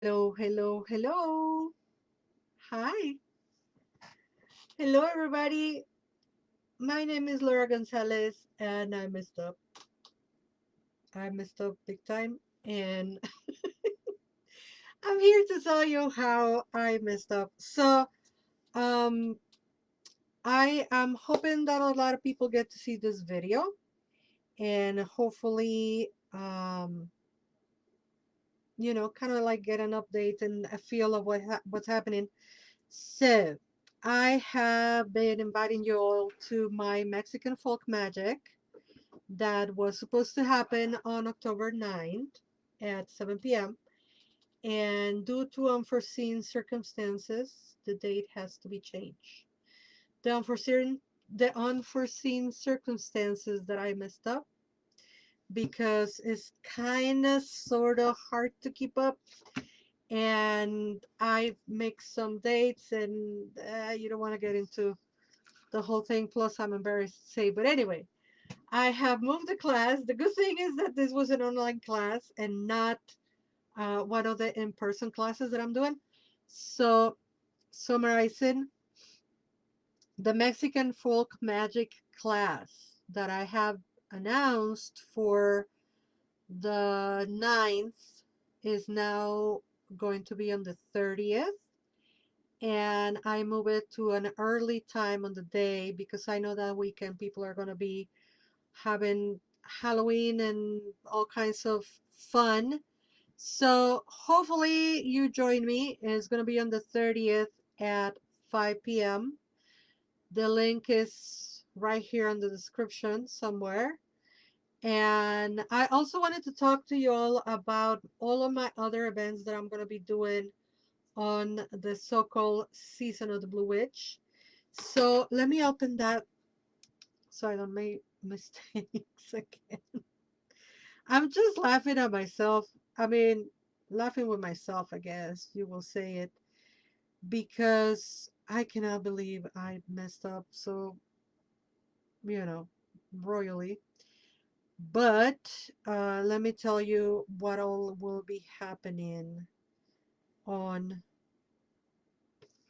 Hello, hello, hello. Hi. Hello, everybody. My name is Laura Gonzalez, and I messed up. I messed up big time, and I'm here to tell you how I messed up. Um, I am hoping that a lot of people get to see this video, and hopefully, kind of like get an update and a feel of what's happening. So, I have been inviting you all to my Mexican folk magic that was supposed to happen on October 9th at 7 p.m. And due to unforeseen circumstances, the date has to be changed. The unforeseen the unforeseen circumstances that I messed up because it's kind of sort of hard to keep up, and I mixed some dates, and you don't want to get into the whole thing. Plus, I'm embarrassed to say, but anyway, I have moved the class. The good thing is that this was an online class and not one of the in-person classes that I'm doing. So, summarizing, the Mexican folk magic class that I have announced for the 9th is now going to be on the 30th. And I move it to an early time on the day because I know that weekend people are going to be having Halloween and all kinds of fun. So hopefully you join me. It's going to be on the 30th at 5 p.m. The link is right here in the description somewhere. And I also wanted to talk to you all about all of my other events that I'm going to be doing on the so-called season of the Blue Witch. So let me open that so I don't make mistakes again. I'm just laughing at myself. I mean, laughing with myself, I guess you will say it, because I cannot believe I messed up so, you know, royally. But let me tell you what all will be happening on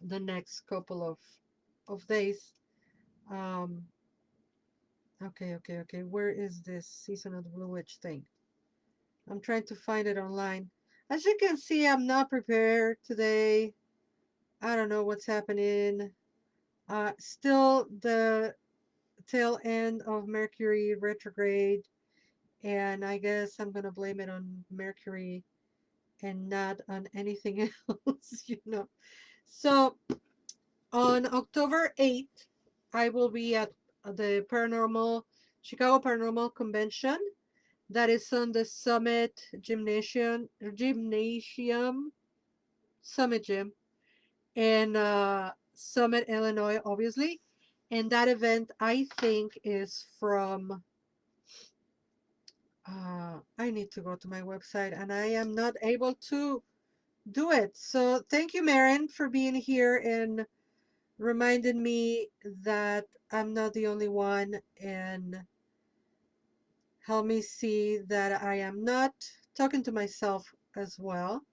the next couple of days. Um, okay. Where is this season of the Blue Witch thing? I'm trying to find it online. As you can see, I'm not prepared today. I don't know what's happening. Still the tail end of Mercury retrograde, and I guess I'm gonna blame it on Mercury and not on anything else. So on October 8th, I will be at the Chicago Paranormal Convention. That is on the Gymnasium, Summit Gym in Summit, Illinois, obviously. And that event, I think, is from. I need to go to my website, and I am not able to do it. So thank you, Marin, for being here and reminded me that I'm not the only one, and help me see that I am not talking to myself as well.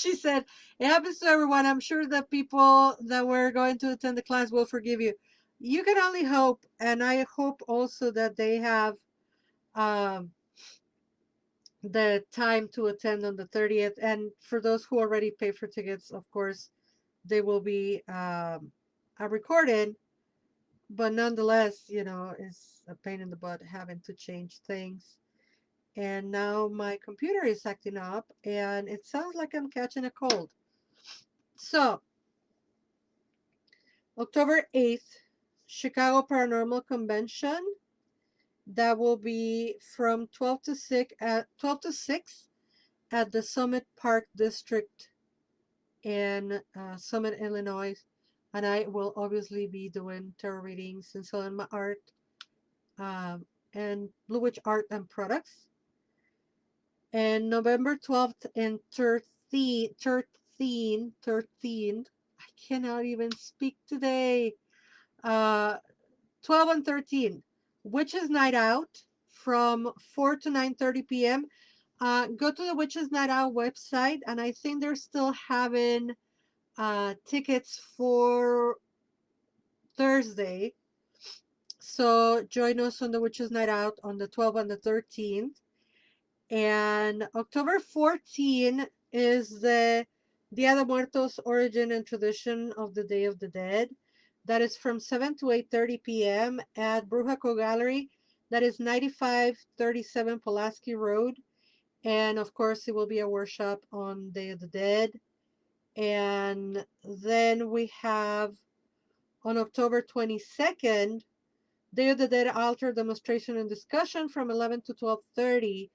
She said, it happens to everyone. I'm sure that people that were going to attend the class will forgive you. You can only hope, and I hope also that they have um, the time to attend on the 30th. And for those who already pay for tickets, of course, they will be recorded. But nonetheless, it's a pain in the butt having to change things. And now my computer is acting up, and it sounds like I'm catching a cold. So, October 8th, Chicago Paranormal Convention. That will be from 12 to 6 at the Summit Park District in Summit, Illinois. And I will obviously be doing tarot readings and selling my art, and Blue Witch art and products. And November 12th and 13th, I cannot even speak today. Uh, 12 and 13. Witches Night Out from 4 to 9:30 p.m. Go to the Witches Night Out website, and I think they're still having tickets for Thursday. So join us on the Witches Night Out on the 12th and the 13th. And October 14th is the Dia de Muertos origin and tradition of the Day of the Dead. That is from 7 to 8:30 p.m. at Brujaco Gallery. That is 9537 Pulaski Road. And of course, it will be a workshop on Day of the Dead. And then we have on October 22nd, Day of the Dead altar demonstration and discussion from 11 to 12:30.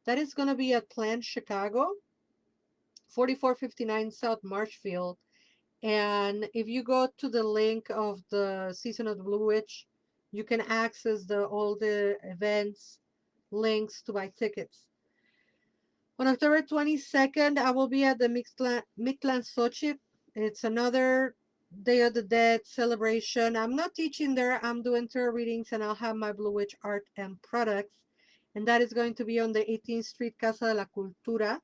That is going to be at Plant Chicago, 4459 South Marshfield. And if you go to the link of the Season of the Blue Witch, you can access all the events links to buy tickets. On October 22nd, I will be at the Mictlan Xochitl. It's another Day of the Dead celebration. I'm not teaching there, I'm doing tarot readings, and I'll have my Blue Witch art and products. And that is going to be on the 18th Street Casa de la Cultura,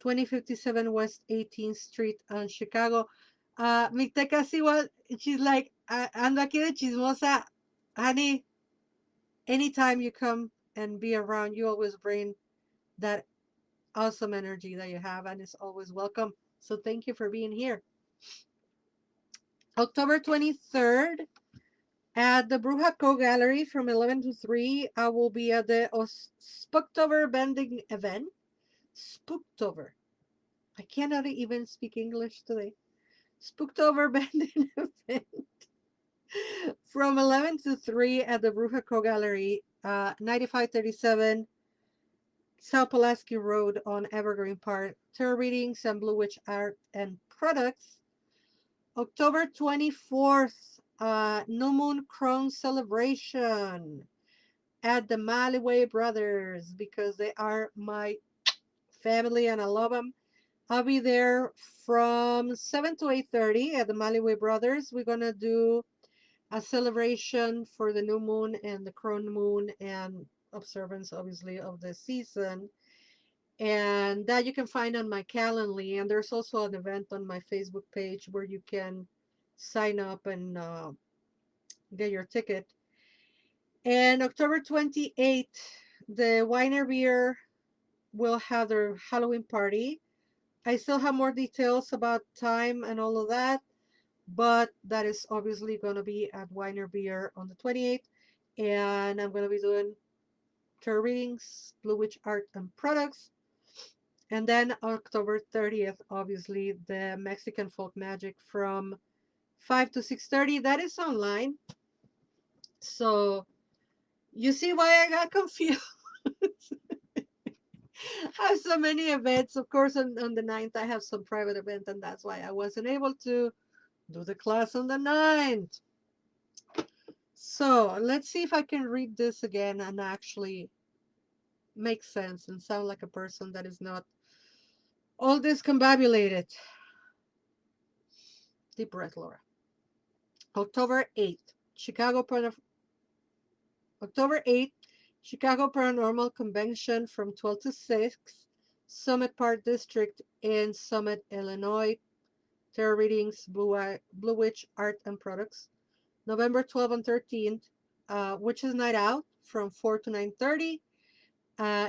2057 West 18th Street in Chicago. Micteca, see what? She's like, ando aquí de chismosa. Honey, anytime you come and be around, you always bring that awesome energy that you have, and it's always welcome. So thank you for being here. October 23rd at the Brujaco Gallery from 11 to 3, I will be at the Spooktober Bending event. Spooktober. I cannot even speak English today. Spooktober Bending event from 11 to 3 at the Brujaco Gallery, 9537 South Pulaski Road on Evergreen Park. Tarot readings and Blue Witch art and products. October 24th, New Moon Crone celebration at the Maliway Brothers because they are my family and I love them. I'll be there from 7 to 8:30 at the Maliway Brothers. We're going to do a celebration for the new moon and the crone moon and observance, obviously, of the season. And that you can find on my Calendly. And there's also an event on my Facebook page where you can sign up and get your ticket. And October 28th, the Winer Beer will have their Halloween party. I still have more details about time and all of that, but that is obviously going to be at Winer Beer on the 28th. And I'm going to be doing tarot readings, Blue Witch art and products. And then October 30th, obviously, the Mexican folk magic from 5 to 6:30. That is online. So you see why I got confused. I have so many events. Of course, on the 9th, I have some private event, and that's why I wasn't able to do the class on the 9th. So let's see if I can read this again and actually make sense and sound like a person that is not all discombobulated. Deep breath, Laura. October 8th, October 8th, Chicago Paranormal Convention from 12 to 6, Summit Park District in Summit, Illinois. Tarot readings, Blue Witch art and products. November 12th and 13th, Witches Night Out from 4 to 9:30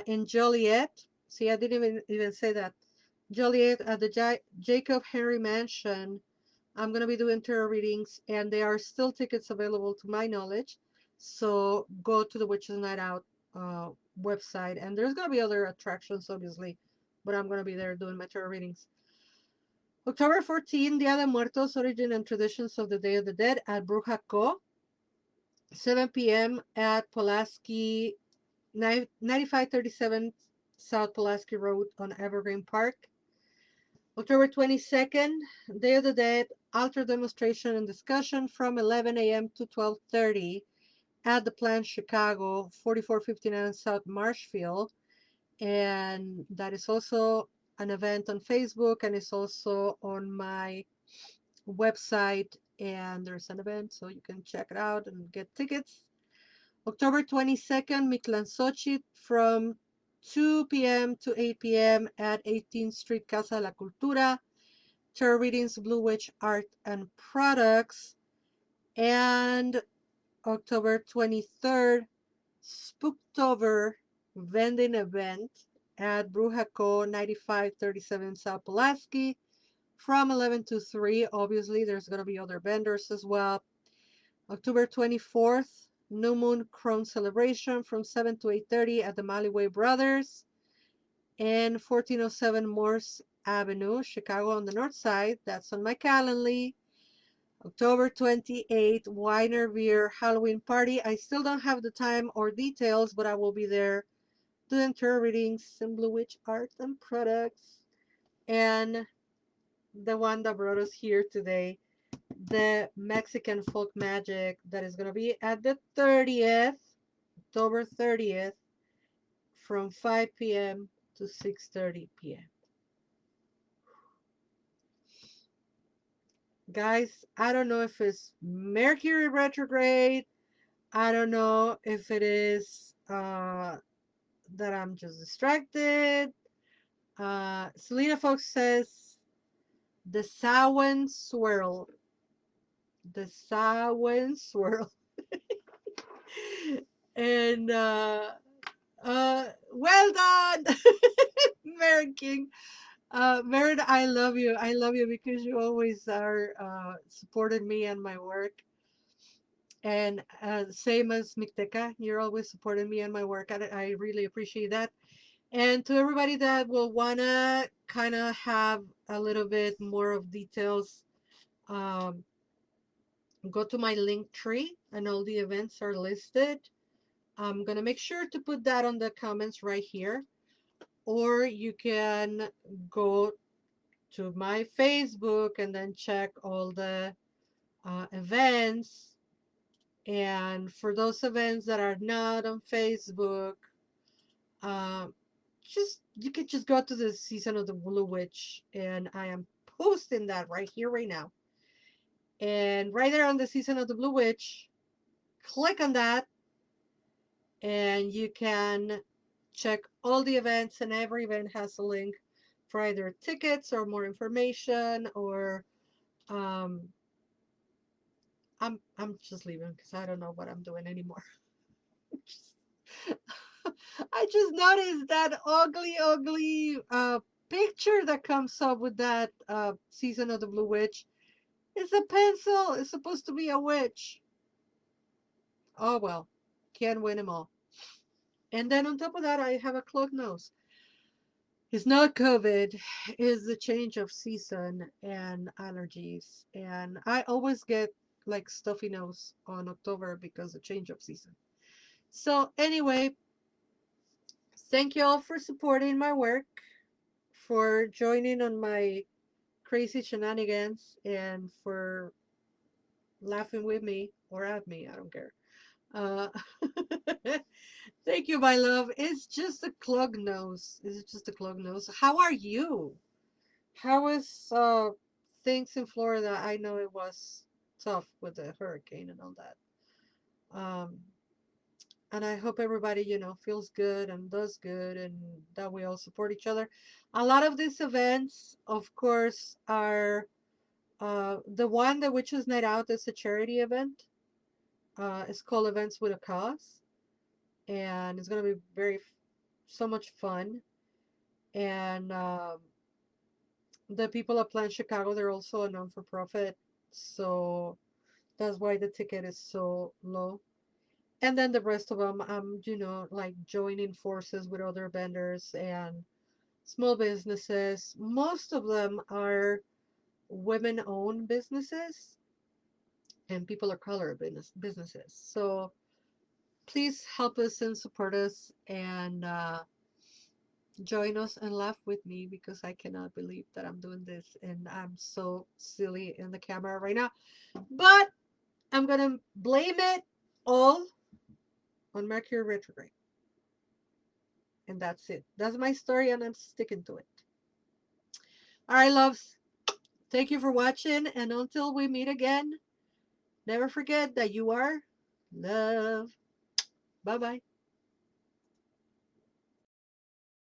in Joliet. See, I didn't even say that. Joliet at the Jacob Henry Mansion. I'm going to be doing tarot readings, and there are still tickets available to my knowledge. So go to the Witches Night Out website, and there's going to be other attractions, obviously, but I'm going to be there doing my tarot readings. October 14, Dia de Muertos, Origin and Traditions of the Day of the Dead at Brujaco, 7 p.m. at Pulaski, 9537 South Pulaski Road on Evergreen Park. October 22nd, Day of the Dead, altar demonstration and discussion from 11 a.m. to 12:30 at the Plant Chicago, 4459 South Marshfield. And that is also an event on Facebook, and it's also on my website, and there's an event so you can check it out and get tickets. October 22nd, Miklansochit from 2 p.m. to 8 p.m. at 18th Street Casa de la Cultura. Tarot readings, Blue Witch Art and Products. And October 23rd, Spooktober vending event at Brujaco 9537 South Pulaski from 11 to 3. Obviously, there's going to be other vendors as well. October 24th, New Moon Chrome Celebration from 7 to 8:30 at the Maliway Brothers and 1407 Morse Avenue, Chicago on the north side. That's on my Calendly. October 28th, Winer Beer Halloween Party. I still don't have the time or details, but I will be there doing tarot readings and Blue Witch Art and Products. And the one that brought us here today, the Mexican Folk Magic, that is going to be at the 30th, October 30th, from 5 p.m. to 6:30 p.m. Guys, I don't know if it's Mercury retrograde. I don't know if it is that I'm just distracted. Selena Fox says the Samhain Swirl. The Samhain Swirl. And well done, Mary King. Merit, I love you. I love you because you always are supported me and my work. And same as Micteca, you're always supporting me and my work. I really appreciate that. And to everybody that will wanna kind of have a little bit more of details, um, go to my link tree and all the events are listed. I'm gonna make sure to put that on the comments right here. Or you can go to my Facebook and then check all the events. And for those events that are not on Facebook, um, just you can just go to the season of the Blue Witch, and I am posting that right here, right now. And right there on the season of the Blue Witch, click on that, and you can check all the events, and every event has a link for either tickets or more information or um I'm just leaving because I don't know what I'm doing anymore. I just noticed that ugly picture that comes up with that season of the Blue Witch. It's a pencil. It's supposed to be a witch. Oh well, can't win them all. And then on top of that, I have a clogged nose. It's not COVID, it's the change of season and allergies. And I always get like stuffy nose on October because of change of season. So anyway, thank you all for supporting my work, for joining on my crazy shenanigans, and for laughing with me or at me. I don't care. Uh, thank you, my love. It's just a clog nose. It's just a clog nose. How are you? How is things in Florida? I know it was tough with the hurricane and all that. Um, and I hope everybody, feels good and does good and that we all support each other. A lot of these events, of course, are the one, the Witches Night Out, is a charity event. It's called Events with a Cause, and it's going to be so much fun. And the people at Plan Chicago, they're also a non for profit. So that's why the ticket is so low. And then the rest of them, I'm, like joining forces with other vendors and small businesses. Most of them are women owned businesses and people of color businesses. So please help us and support us and join us and laugh with me because I cannot believe that I'm doing this and I'm so silly in the camera right now. But I'm going to blame it all on Mercury retrograde. And that's it. That's my story, and I'm sticking to it. All right, loves. Thank you for watching. And until we meet again, never forget that you are love. Bye bye.